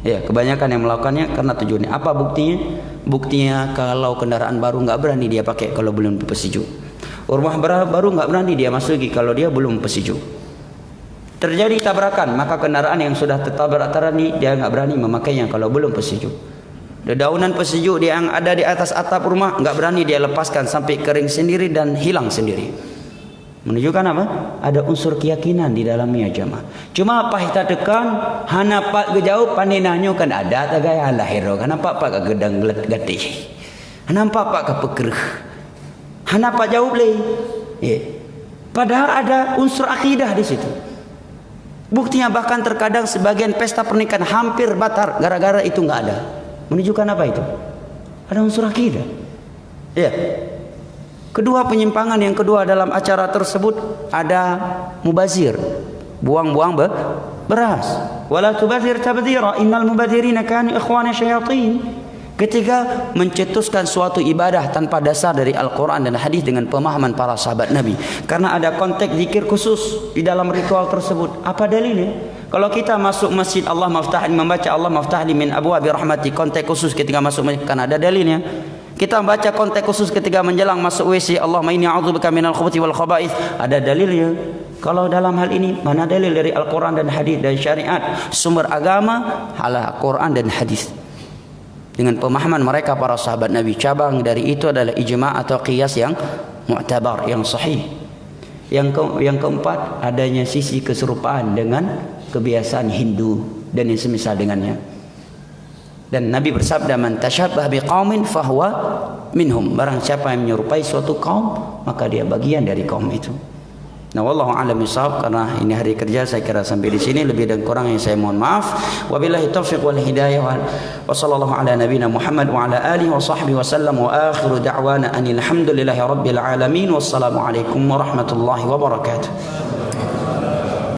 Ya, kebanyakan yang melakukannya karena tujuannya. Apa buktinya? Buktinya kalau kendaraan baru enggak berani dia pakai kalau belum pesiju. Rumah baru enggak berani dia masuki kalau dia belum pesiju. Terjadi tabrakan, maka kendaraan yang sudah tertabrak tadi dia enggak berani memakainya kalau belum pesiju. Dedaunan pesiju dia yang ada di atas atap rumah enggak berani dia lepaskan sampai kering sendiri dan hilang sendiri. Menunjukkan apa? Ada unsur keyakinan di dalamnya jemaah. Cuma apa kita tekan hana pak gejauh paninahnya kan ada tagay lahir kan nampak pak gedang getih. Nampak pak kepekerh. Hana pak jauh boleh. Ya. Padahal ada unsur akidah di situ. Buktinya bahkan terkadang sebagian pesta pernikahan hampir batal gara-gara itu enggak ada. Menunjukkan apa itu? Ada unsur akidah. Ya. Kedua, penyimpangan yang kedua dalam acara tersebut ada mubazir, buang-buang beras. Wala tubadzir tabdzira innal mubadzirina kanu ikhwana syayatin. Ketika mencetuskan suatu ibadah tanpa dasar dari Al-Quran dan hadis dengan pemahaman para sahabat Nabi, karena ada konteks zikir khusus di dalam ritual tersebut. Apa dalilnya? Kalau kita masuk masjid Allah maftahli, membaca Allah maftahli min abwabi rahmati, konteks khusus ketika masuk masjid, kan ada dalilnya. Kita membaca konteks khusus ketika menjelang masuk WC, Allahumma inni a'udzubika minal khubuthi wal khaba'ith, ada dalilnya. Kalau dalam hal ini mana dalil dari Al-Quran dan hadis dan syariat? Sumber agama adalah Al-Quran dan hadis. Dengan pemahaman mereka para sahabat Nabi. Cabang dari itu adalah ijma' atau qiyas yang mu'tabar, yang sahih. Yang keempat, adanya sisi keserupaan dengan kebiasaan Hindu dan yang semisal dengannya. Dan Nabi bersabda, man tasyabbah biqaumin fahuwa minhum. Barang siapa yang menyerupai suatu kaum, maka dia bagian dari kaum itu. Nah, wallahu a'lam bishawab, karena ini hari kerja saya kira sampai di sini, lebih dan kurang yang saya mohon maaf. Wabillahi taufiq wal hidayah wa sallallahu ala nabiyina Muhammad wa ala alihi wa sahbihi wa sallam wa akhiru da'wana anil hamdulillahi rabbil alamin. Wassalamu alaikum warahmatullahi wabarakatuh.